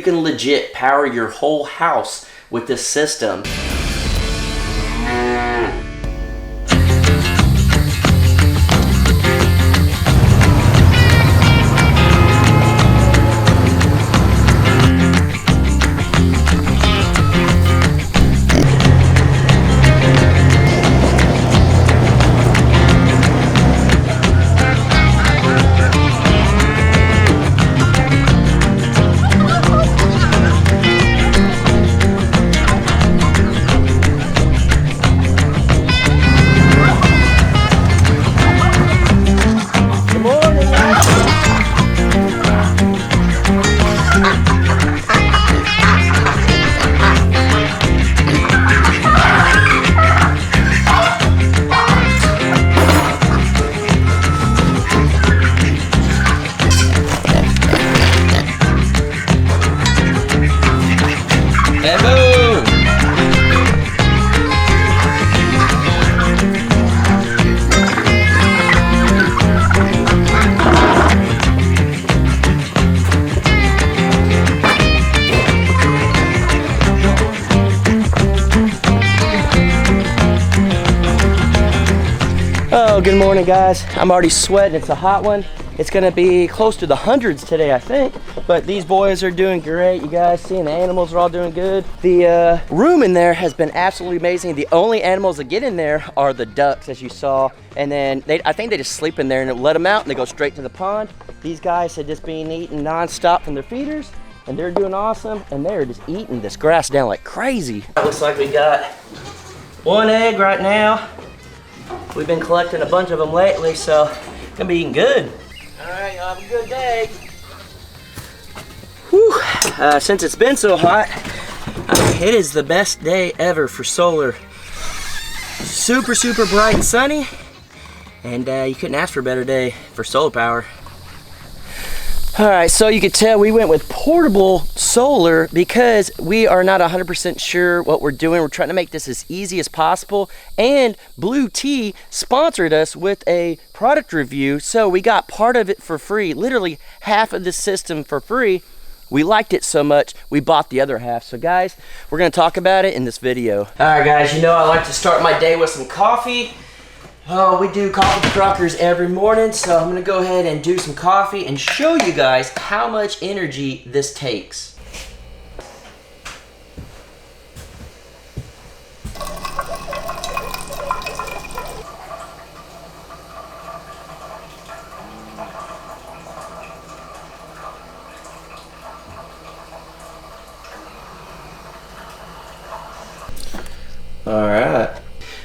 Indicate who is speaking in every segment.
Speaker 1: can legit power your whole house with this system. Oh, good morning guys. I'm already sweating, it's a hot one. It's gonna be close to the hundreds today, I think. But these boys are doing great. You guys seeing the animals are all doing good. The room in there has been absolutely amazing. The only animals that get in there are the ducks, as you saw. And then I think they just sleep in there and let them out and they go straight to the pond. These guys have just been eating non-stop from their feeders and they're doing awesome. And they're just eating this grass down like crazy. It looks like we got one egg right now. We've been collecting a bunch of them lately, so it's gonna be eating good. All right, y'all have a good day. Whew. Since it's been so hot, it is the best day ever for solar. Super, super bright and sunny, and you couldn't ask for a better day for solar power. All right, so you could tell we went with portable solar because we are not 100% sure what we're doing. We're trying to make this as easy as possible. And Bluetti sponsored us with a product review, so we got part of it for free, literally half of the system for free. We liked it so much, we bought the other half. So guys, we're gonna talk about it in this video. All right guys, you know I like to start my day with some coffee. Oh, we do coffee truckers every morning, so I'm gonna go ahead and do some coffee and show you guys how much energy this takes. All right.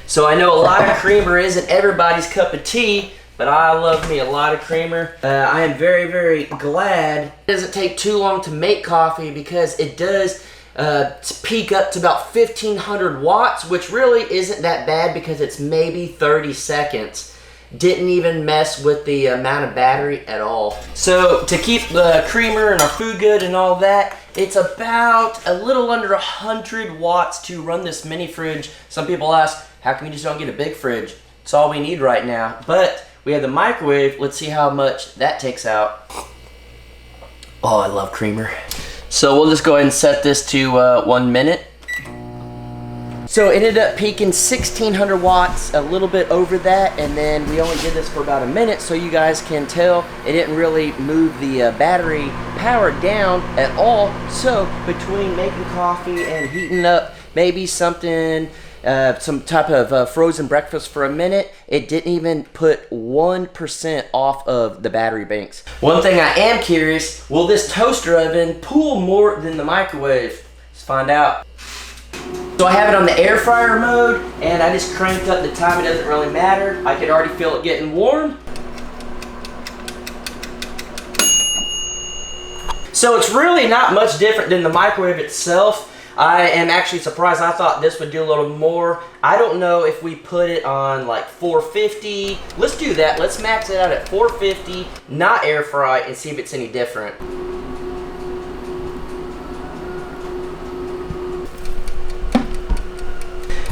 Speaker 1: So I know a lot of creamer isn't everybody's cup of tea, but I love me a lot of creamer. I am very, very glad it doesn't take too long to make coffee because it does peak up to about 1500 watts, which really isn't that bad because it's maybe 30 seconds. Didn't even mess with the amount of battery at all. So to keep the creamer and our food good and all that, it's about a little under 100 watts to run this mini fridge. Some people ask, how come you just don't get a big fridge? It's all we need right now. But we have the microwave. Let's see how much that takes out. Oh, I love creamer. So we'll just go ahead and set this to 1 minute. So it ended up peaking 1600 watts, a little bit over that, and then we only did this for about a minute, so you guys can tell it didn't really move the battery power down at all. So between making coffee and heating up maybe something, some type of frozen breakfast for a minute, it didn't even put 1% off of the battery banks. One thing I am curious, will this toaster oven pull more than the microwave? Let's find out. So I have it on the air fryer mode, and I just cranked up the time. It doesn't really matter. I could already feel it getting warm. So it's really not much different than the microwave itself. I am actually surprised. I thought this would do a little more. I don't know if we put it on like 450. Let's do that. Let's max it out at 450, not air fry, and see if it's any different.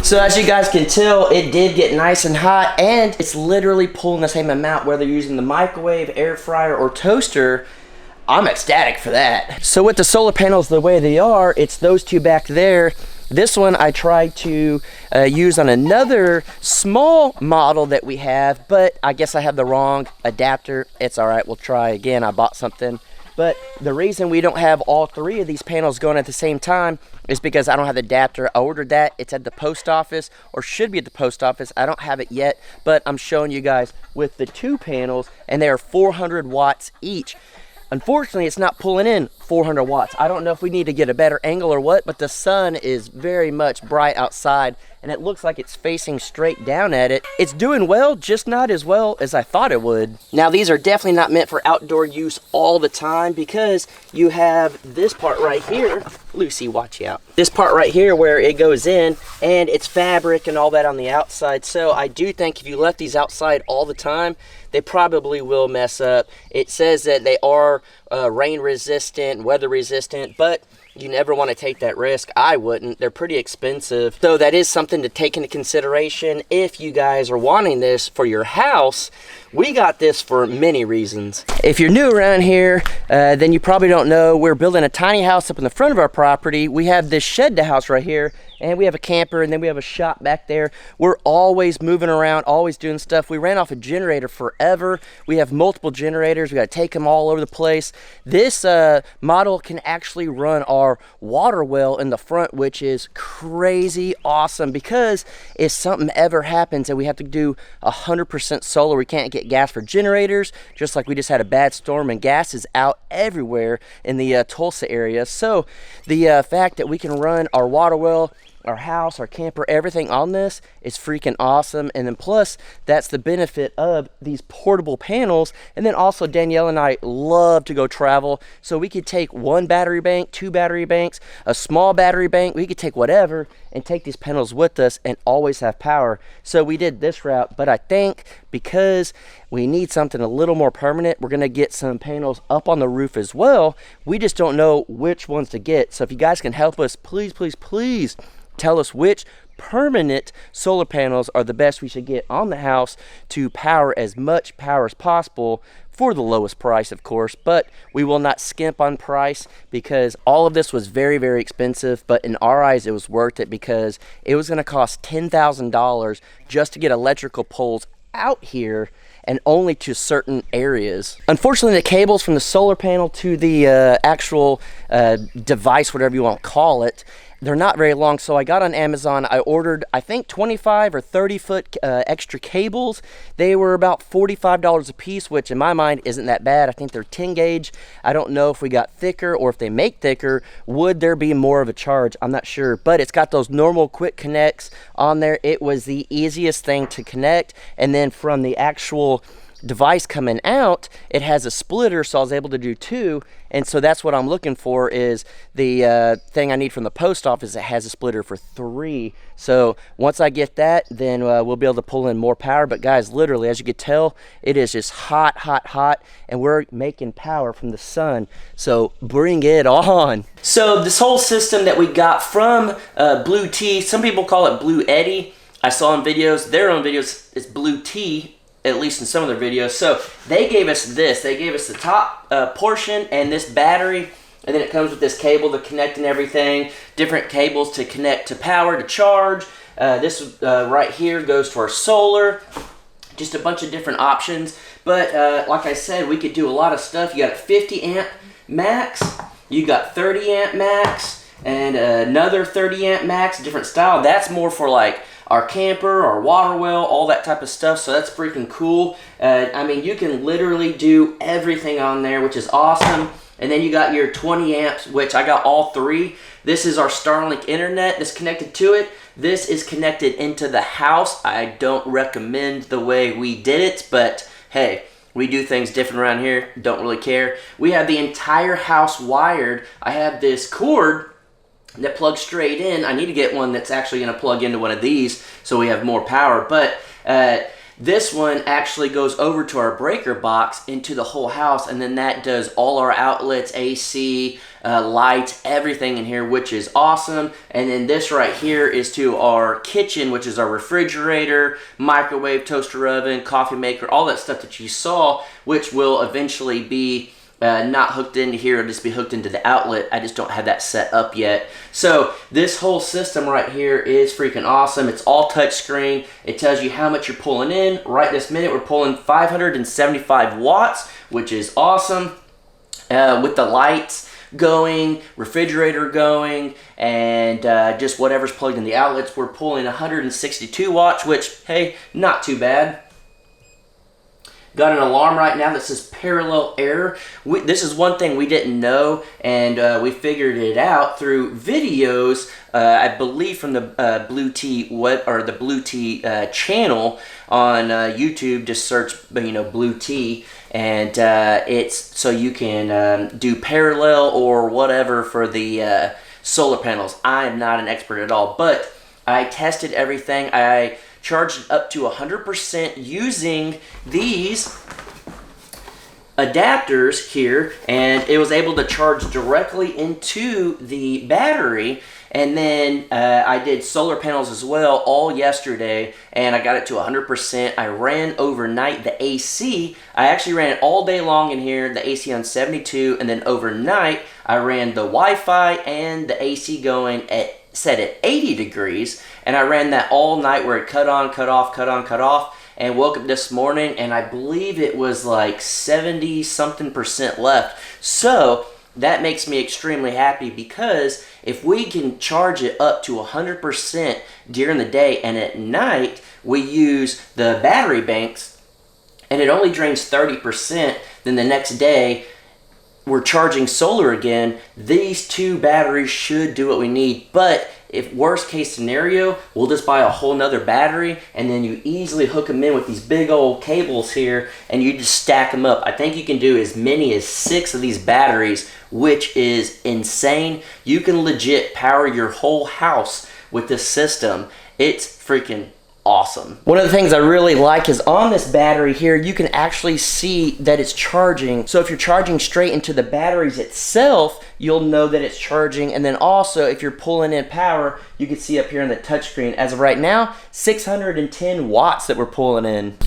Speaker 1: So as you guys can tell, it did get nice and hot, and it's literally pulling the same amount whether you're using the microwave, air fryer, or toaster. I'm ecstatic for that. So with the solar panels the way they are, it's those two back there. This one I tried to use on another small model that we have, but I guess I have the wrong adapter. It's all right, we'll try again. I bought something. But the reason we don't have all three of these panels going at the same time is because I don't have the adapter. I ordered that. It's at the post office, or should be at the post office. I don't have it yet, but I'm showing you guys with the two panels, and they are 400 watts each. Unfortunately, it's not pulling in 400 watts. I don't know if we need to get a better angle or what, but the sun is very much bright outside, and it looks like it's facing straight down at it. It's doing well, just not as well as I thought it would. Now, these are definitely not meant for outdoor use all the time, because you have this part right here. Lucy, watch out. This part right here where it goes in, and it's fabric and all that on the outside. So I do think if you left these outside all the time, they probably will mess up. It says that they are rain resistant, weather resistant, but you never want to take that risk. I wouldn't. They're pretty expensive. So that is something to take into consideration if you guys are wanting this for your house. We got this for many reasons. If you're new around here, then you probably don't know we're building a tiny house up in the front of our property. We have this shed house right here, and we have a camper, and then we have a shop back there. We're always moving around, always doing stuff. We ran off a generator forever. We have multiple generators. We got to take them all over the place. This model can actually run our water well in the front, which is crazy awesome, because if something ever happens and we have to do 100% solar, we can't get gas for generators, just like we just had a bad storm and gas is out everywhere in the Tulsa area. So the fact that we can run our water well, our house, our camper, everything on this is freaking awesome. And then plus, that's the benefit of these portable panels. And then also, Danielle and I love to go travel, so we could take one battery bank, two battery banks, a small battery bank. We could take whatever and take these panels with us and always have power. So we did this route, but I think because we need something a little more permanent, we're gonna get some panels up on the roof as well. We just don't know which ones to get. So if you guys can help us, please, please, please tell us which permanent solar panels are the best we should get on the house to power as much power as possible for the lowest price, of course. But we will not skimp on price, because all of this was very, very expensive. But in our eyes, it was worth it, because it was going to cost $10,000 just to get electrical poles out here, and only to certain areas. Unfortunately, the cables from the solar panel to the actual device, whatever you want to call it, they're not very long. So I got on Amazon, I ordered, I think 25 or 30 foot extra cables. They were about $45 a piece, which in my mind isn't that bad. I think they're 10 gauge. I don't know if we got thicker, or if they make thicker, would there be more of a charge? I'm not sure, but it's got those normal quick connects on there. It was the easiest thing to connect. And then from the actual device coming out, it has a splitter, so I was able to do two. And so that's what I'm looking for, is the thing I need from the post office that has a splitter for 3. So once I get that, then we'll be able to pull in more power. But guys, literally, as you can tell, it is just hot, hot, hot, and we're making power from the sun. So bring it on. So this whole system that we got from Bluetti, some people call it Bluetti. I saw in videos, their own videos, it's Bluetti, at least in some of their videos. So they gave us this. They gave us the top portion and this battery, and then it comes with this cable to connect and everything. Different cables to connect to power, to charge. This right here goes to our solar. Just a bunch of different options. But like I said, we could do a lot of stuff. You got a 50 amp max. You got 30 amp max. And another 30 amp max, different style. That's more for like our camper, our water well, all that type of stuff. So that's freaking cool. I mean, you can literally do everything on there, which is awesome. And then you got your 20 amps, which I got all 3. This is our Starlink internet that's connected to it. This is connected into the house. I don't recommend the way we did it, but hey, we do things different around here. Don't really care. We have the entire house wired. I have this cord that plugs straight in. I need to get one that's actually going to plug into one of these so we have more power. But this one actually goes over to our breaker box into the whole house, and then that does all our outlets, AC, lights, everything in here, which is awesome. And then this right here is to our kitchen, which is our refrigerator, microwave, toaster oven, coffee maker, all that stuff that you saw, which will eventually be not hooked into here. It'll just be hooked into the outlet. I just don't have that set up yet. So this whole system right here is freaking awesome. It's all touch screen. It tells you how much you're pulling in. Right this minute we're pulling 575 watts, which is awesome. With the lights going, refrigerator going, and just whatever's plugged in the outlets, we're pulling 162 watts, which, hey, not too bad. Got an alarm right now that says parallel error. This is one thing we didn't know, and we figured it out through videos, I believe from the Bluetti web, or the Bluetti channel on YouTube. Just search, Bluetti, and it's so you can do parallel or whatever for the solar panels. I am not an expert at all, but I tested everything. I charged it up to 100% using these adapters here, and it was able to charge directly into the battery. And then I did solar panels as well all yesterday, and I got it to 100%. I ran overnight the AC. I actually ran it all day long in here, the AC on 72, and then overnight I ran the Wi-Fi and the AC going set at 80 degrees, and I ran that all night where it cut on, cut off, cut on, cut off, and woke up this morning and I believe it was like 70 something percent left. So that makes me extremely happy, because if we can charge it up to 100% during the day, and at night we use the battery banks and it only drains 30%, then the next day we're charging solar again, these two batteries should do what we need. But if worst case scenario, we'll just buy a whole nother battery, and then you easily hook them in with these big old cables here, and you just stack them up. I think you can do as many as 6 of these batteries, which is insane. You can legit power your whole house with this system. It's freaking awesome. One of the things I really like is on this battery here, you can actually see that it's charging. So if you're charging straight into the batteries itself, you'll know that it's charging. And then also if you're pulling in power, you can see up here on the touchscreen, as of right now, 610 watts that we're pulling in.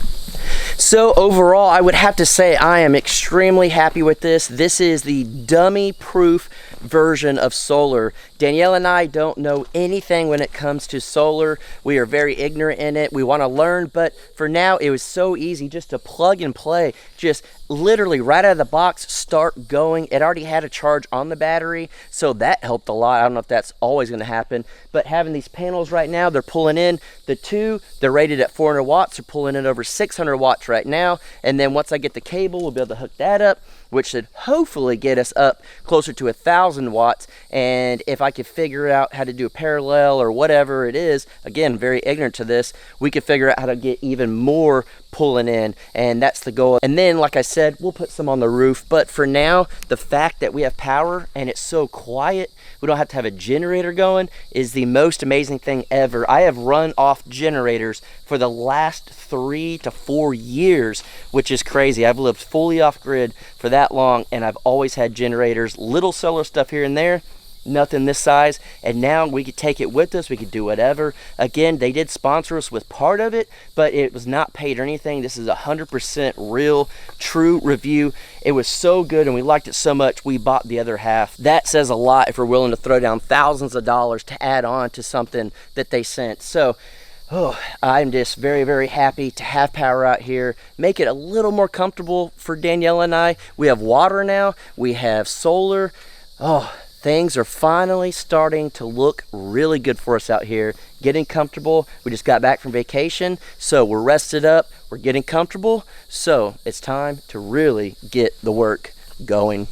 Speaker 1: So overall, I would have to say I am extremely happy with this. This is the dummy-proof version of solar. Danielle and I don't know anything when it comes to solar. We are very ignorant in it. We want to learn, but for now, it was so easy just to plug and play. Just literally right out of the box, start going. It already had a charge on the battery, so that helped a lot. I don't know if that's always going to happen, but having these panels right now, they're pulling in the two. They're rated at 400 watts. They're pulling in over 600 watts right now, and then once I get the cable, we'll be able to hook that up, which should hopefully get us up closer to 1,000 watts. And if I could figure out how to do a parallel or whatever it is, again, very ignorant to this, we could figure out how to get even more pulling in, and that's the goal. And then, like I said, we'll put some on the roof. But for now, the fact that we have power and it's so quiet, we don't have to have a generator going, is the most amazing thing ever. I have run off generators for the last 3 to 4 years, which is crazy. I've lived fully off grid for that long, and I've always had generators, little solar stuff here and there, nothing this size. And now we could take it with us. We could do whatever. Again, they did sponsor us with part of it, but it was not paid or anything. This is 100% real, true review. It was so good, and we liked it so much, we bought the other half. That says a lot if we're willing to throw down thousands of dollars to add on to something that they sent. So I'm just very, very happy to have power out here, make it a little more comfortable for Danielle and I. We have water now, we have solar. Things are finally starting to look really good for us out here, getting comfortable. We just got back from vacation, so we're rested up, we're getting comfortable, so it's time to really get the work going.